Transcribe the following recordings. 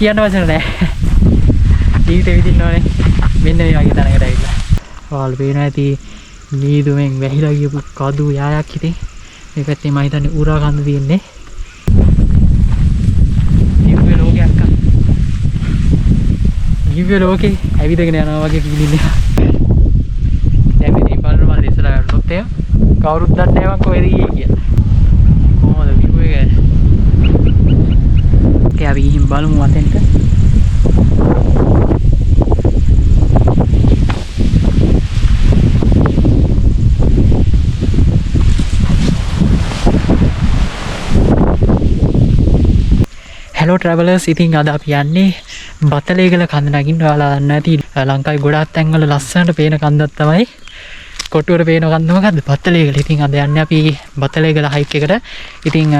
කියන්න වචන නැහැ. ජීවිතේ විඳින්න ඕනේ. මෙන්න මේ වගේ තැනකට ඇවිල්ලා. ඔයාලා පේනවා ඇති මීදුමෙන් වැහිලා ගියපු කදු යායක් හිතේ. මේ පැත්තේ මම හිතන්නේ උරා කන්ද තියෙන්නේ. දිව්‍ය ලෝකයක් අක්කා. දිව්‍ය ලෝකේ ඇවිදගෙන යනවා වගේ ෆීලින් එකක්. දැන් මේ බලන්න මම ඉස්සරහ යනකොට එහෙම කවුරුත් දන්නේ නැහැ මම කොහෙද ගියේ කියලා. කොහොමද view එක? ඒ අපි ගිහින් බලමු අතෙන්ට. Hello travelers, ඉතින් අද අපි යන්නේ බතලේගල කන්ද නගින්න. ඔයාලා දන්නවා ඇති ලංකාවේ ගොඩාක් තැන්වල ලස්සනට පේන කන්දක් තමයි කොටුවට පේන කන්ද මොකද්ද? බතලේගල. ඉතින් අද යන්නේ අපි බතලේගල හයික් එකට. ඉතින්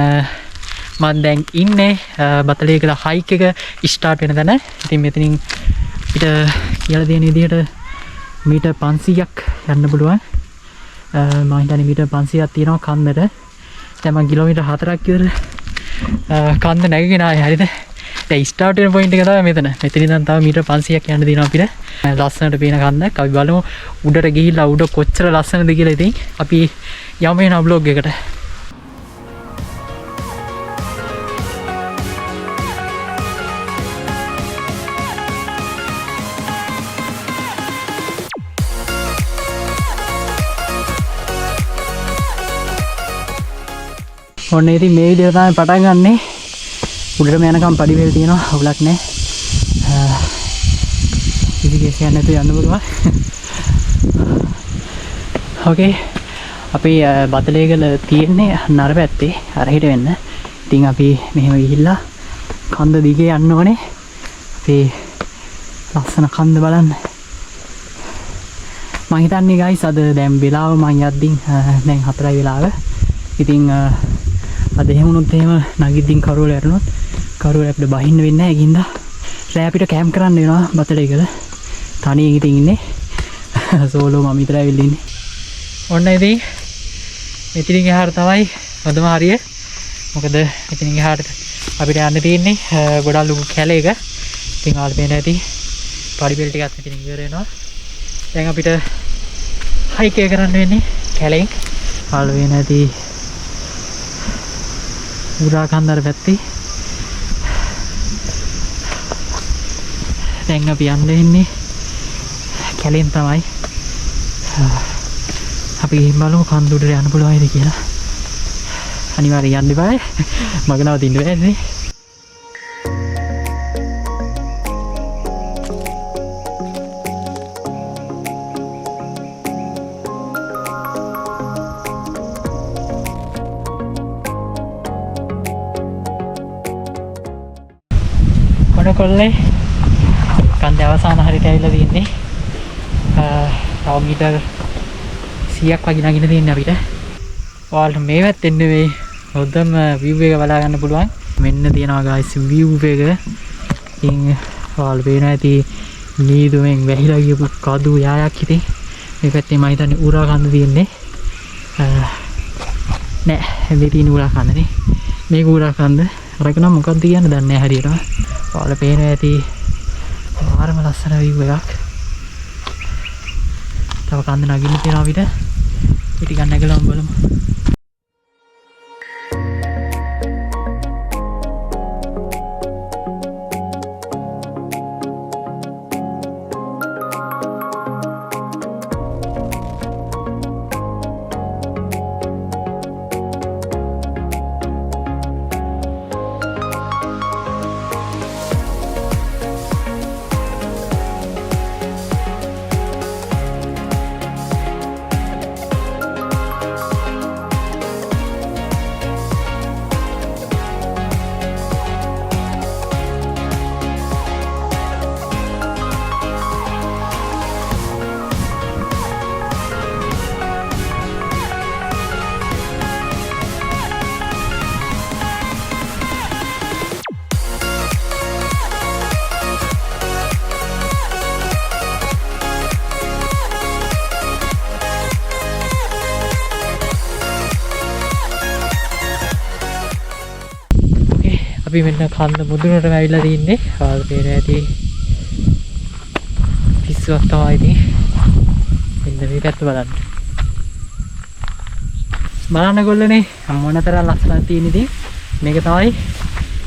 මම දැන් ඉන්නේ බතලේගල හයික් එක ස්ටාර්ට් වෙන තැන. ඉතින් මෙතනින් පිට කියලා දෙන විදිහට මීටර් 500ක් යන්න පුළුවන්. මම හිතන්නේ මීටර් 500ක් තියෙනවා කන්දට. දැන් මම කිලෝමීටර් 4ක් විතර කන්ද නැගගෙන ආයේ හරිද? දැන් ස්ටාර්ට් වෙන පොයින්ට් එක තමයි මෙතන. මෙතන ඉඳන් තව මීටර් 500ක් යන්න දිනවා අපිට. ලස්සනට පේන කන්දක්. අපි බලමු උඩට ගිහිල්ලා උඩ කොච්චර ලස්සනද කියලා. ඉතින් අපි යමු වෙන බ්ලොග් එකට. ඔන්න ඉතින් මේ විදිහට තමයි පටන් ගන්නෙ. උඩටම යනකම් පඩිවේල් තියෙනවා, අවුලක් නැහැ. ඉතින් කෙසේ නැතුව යන්න පුළුවන්. ඕකේ. අපි බතලේගල තියෙන්නේ නර පැත්තේ අරහිට වෙන්න. ඉතින් අපි මෙහෙම ගිහිල්ලා කන්ද දිගේ යන්න ඕනේ. අපේ ලස්සන කන්ද බලන්න. මම හිතන්නේ guys අද දැන් වෙලාව මම යද්දින් දැන් 4යි වෙලාව. ඉතින් අද එහෙම වුණොත් එහෙම නගිද්දින් කරුවල යරනොත් කරුවල අපිට බහින්න වෙන්නේ නැහැ. ඒකින්ද රෑ අපිට කැම්ප් කරන්න වෙනවා බතලේගල. තනියෙන් ඉතින් ඉන්නේ. සෝලෝ මම විතරයි වෙල්ල ඉන්නේ. ඔන්න ඉතින් මෙතනින් එහාට තමයි හොඳම හරිය. මොකද මෙතනින් එහාට අපිට යන්න තියෙන්නේ ගොඩක් ලොකු කැලේක. ඉතින් ආල් පේන ඇති පඩිපෙල් ටිකක් මෙතනින් ඉවර වෙනවා. දැන් අපිට හයික් එක කරන්න වෙන්නේ කැලෙන්. ආල් පේන ඇති උරා කන්දර පැත්තේ. දැන් අපි යන්නේ ඉන්නේ කැලෙන් තමයි. අපි ගිහින් බලමු කන්ද උඩට යන්න පුළුවන්ද කියලා. අනිවාර්යෙන් යන්න බෑ. මග නවතින්න බෑනේ. කොල්ලේ කන්දේ අවසාන හරියට ඇවිල්ලා තියෙන්නේ. තව මීටර් 100ක් වගේ නගින්න තියෙන්නේ අපිට. ඔයාලට මේ පැත්තෙන් නෙවෙයි හොඳම view එක බලා ගන්න පුළුවන්. මෙන්න තියෙනවා guys view එක. ඉතින් ඔයාලට පේනවා ඇති නීදුමෙන් වැහිලා ගියපු කදු යායක් හිතේ. මේ පැත්තේ මම හිතන්නේ උරා කන්ද තියෙන්නේ. නෑ මේ තියෙන උරා කන්දනේ. මේක උරා කන්ද. අරගෙන මොකක්ද කියන්න දන්නේ නැහැ හරියටම. ඔයාලා පේනවා ඇති මාරම ලස්සන view එකක්. තව කන්ද නගින්න තියෙනවා අපිට. ටිකක් නැගලම බලමු. අපි මෙන්න කන්ද මුදුනටම ඇවිල්ලා තින්නේ. ආල් පේන ඇති පිස්සුවක් තමයි ඉතින්. මෙන්න මේ පැත්ත බලන්න. බලන්න ගොල්ලනේ මොනතරම් ලස්සනක් තියෙන ඉතින්. මේක තමයි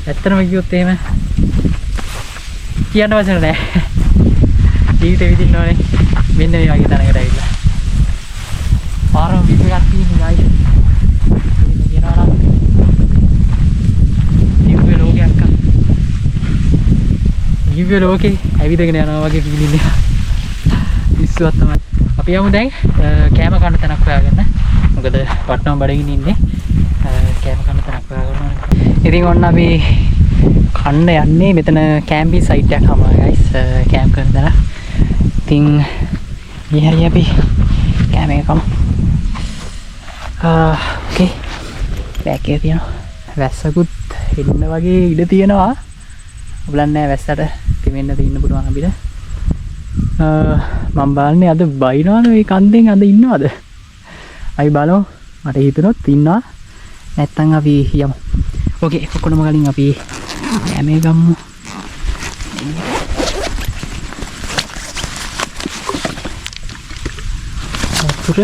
ඇත්තටම කිව්වොත් එහෙම කියන්න වචන නැහැ. ජීවිතේ විඳින්න ඕනේ මෙන්න මේ වගේ තැනකට ඇවිල්ලා. පාරම වීඩියෝ එකක් තියෙන්නේ guys. ඉතින් කියනවා නම් දිව්‍ය ලෝකයක් අක්ක. දිව්‍ය ලෝකේ ඇවිදගෙන යනවා වගේ feeling එක. පිස්සුවක් තමයි. අපි යමු දැන් කෑම කන්න තැනක් හොයාගන්න. මොකද වටනම බඩගින්න ඉන්නේ. කෑම කන්න තැනක් හොයාගන්න ඕනේ. ඉතින් ඔන්න අපි කන්න යන්නේ මෙතන කැම්පින් සයිට් එකක් හමුවා guys. කැම්ප් කරන තැන. ඉතින් ගිහරි අපි කෑම එක කමු. ඕකේ. බෑග් එක තියෙනවා. වැස්සකුත් එන්න වගේ ඉඩ තියෙනවා. බලන්න නෑ වැස්සට තිමෙන්න තින්න පුළුවන් අපිට. මම බලන්නේ අද බයිනවද මේ කන්දෙන් අද ඉන්නවද? අපි බලමු. මට හිතුනොත් ඉන්නවා. නැත්තම් අපි යමු. ඕකේ කොකොනම කලින් අපි කෑම එක ගමු. වතුර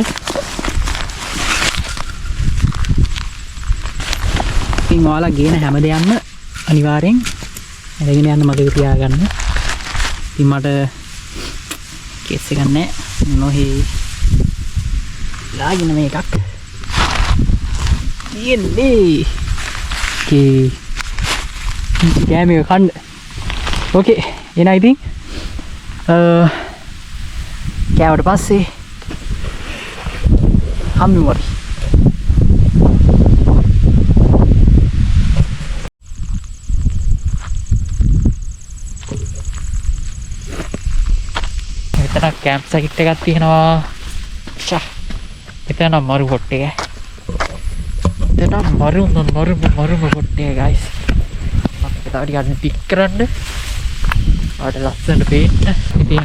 ඉතින් ඔයාලා ගේන හැම දෙයක්ම අනිවාර්යෙන් අරගෙන යන්න මතක තියාගන්න. ඉතින් මට කේස් එකක් නැහැ. නොහේ ලාගෙන මේකක් තියෙන්නේ. කේ කෑම එක කන්න. ඕකේ එනයි ඉතින් කෑවට පස්සේ හම්බෙමු අපි. මෙතන කැම්ප් සයිට් එකක් තියෙනවා. මෙතන මරු කොට් එක. මෙතන මරු කොට් එක guys. මම තව ටිකක් පික් කරන්න. ආට ලස්සනට පේන්න. ඉතින්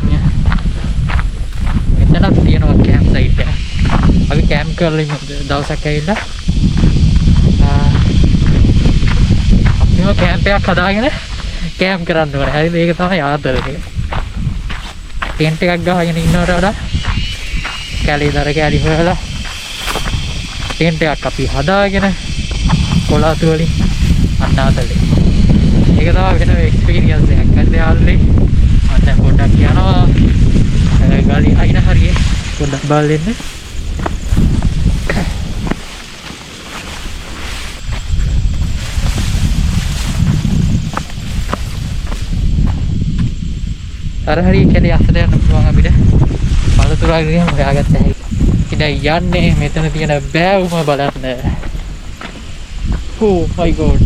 මෙතනක් තියෙනවා කැම්ප් සයිට් එක. අපි කැම්ප් කරලා ඉන්න දවසක් ඇවිල්ලා අපිම කැම්ප් එකක් හදාගෙන කැම්ප් කරන්න ඕනේ. හරිද? ඒක තමයි ආදරේ. ටෙන්ට් එකක් ගහගෙන ඉන්නවට වඩා කැලේ කැලි හොයලා ටෙන්ට් එකක් අපි හදාගෙන කොලාතු වලින් අන්න ආතලේ. ඒක තමයි වෙන එක්ස්පීරියන්ස් එකක්. හරිද යාළුවනේ? මම දැන් පොඩ්ඩක් යනවා. ගාලි අයින හරියේ පොඩ්ඩක් බලන්න. අර හරිය කැලේ අස්සට යන්න පුළුවන් අපිට. පළතුරක් ගියම හොයාගත්ත හැකි. ඉතින් යන්නේ මෙතන තියෙන බෑවුම බලන්න. Oh my god.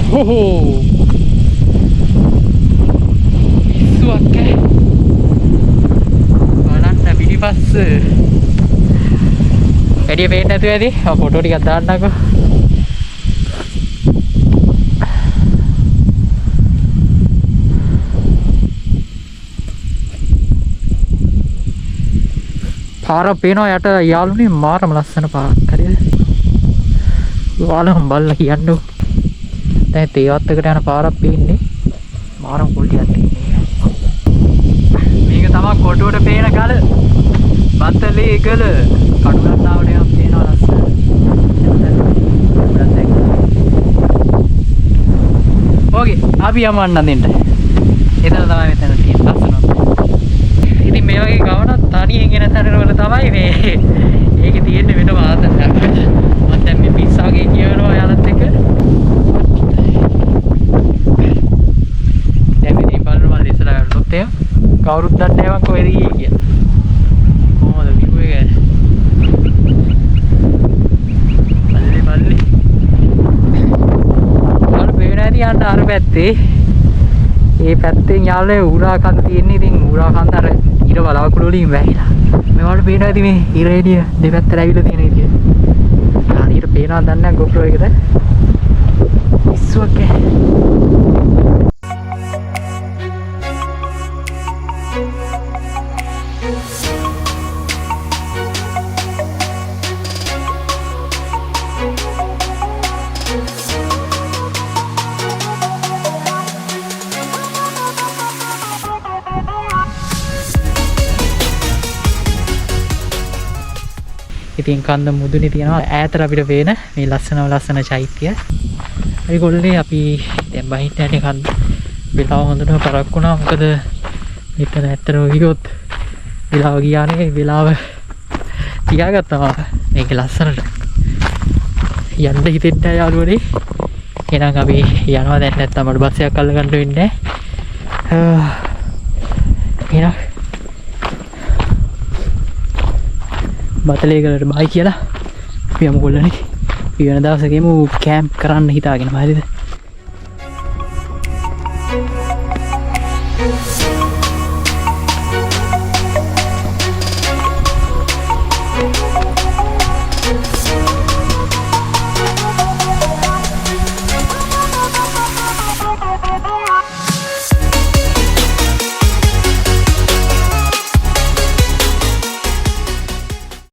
හොහෝ. ඉස්සුවක් ඈ. බලන්න පිටිපස්ස. වැඩි පේන්නේ නැතුව ඇති. ෆොටෝ ටිකක් දාන්නකෝ. පාරක් පේනවා යට යාළුවනේ මාරම ලස්සන පාරක් හරිද? ඔයාලම බලලා කියන්නකෝ. දැන් තේවත්තකට යන පාරක් පේන්නේ. මාරම කුල්ටියක් තියෙන්නේ. මේක තමයි කොටුවට පේන ගල. බත්තලේ ගල. කඩුගන්නාවට යම් පේනවා ලස්සන. ඕකේ අපි යමු අන්නදින්ට. එතන තමයි මෙතන තියෙන ලස්සන. ඉතින් මේ වගේ ගමනක් තනියෙන් එන තැනවල තමයි මේ ඒකේ තියෙන්නේ වෙනම ආතතියක්. මම දැන් මේ පිස්සාගේ කියනවා යාලත් එක්ක. දැන් මේ බලන්න මම ඉස්සරහ ගන්නොත් එහෙම කවුරුත් දන්නේ නැහැ මං කොහෙද ගියේ කියලා. කොහොමද view එක? බල්ලේ. අර පේන ඇති යන්න අර පැත්තේ. මේ පැත්තෙන් යාළුවේ ඌරා කන්ද තියෙන්නේ. ඉතින් ඌරා කන්ද අර ඊට බලාකුළු වලින් වැහිලා. මේවට පේනවා ඇති මේ ඉර එළිය දෙපැත්තට ඇවිල්ලා තියෙන විදිය. හරියට පේනවද දන්නේ නැහැ GoPro එකද? ඉස්සුවක් ඈ. ඉතින් කන්ද මුදුනේ තියෙනවා ඈතට අපිට පේන මේ ලස්සන චෛත්‍ය. හරි ගොල්ලේ අපි දැන් බහින්න යන්නේ කන්ද. වෙලාව හොඳටම පරක් වුණා. මොකද මෙතන ඇත්තටම ගියොත් වෙලාව ගියානේ වෙලාව තියාගත්තා මේක ලස්සනට. යන්න හිතෙන්න යාළුවනේ. එහෙනම් අපි යනවා දැන් නැත්තම් අපිට බස් එකක් අල්ල ගන්න වෙන්නේ නැහැ. එහෙනම් බතලේගලට බයි කියලා අපි යමු කොල්ලනේ. අපි වෙන දවසකෙම කැම්ප් කරන්න හිතාගෙන හරිද?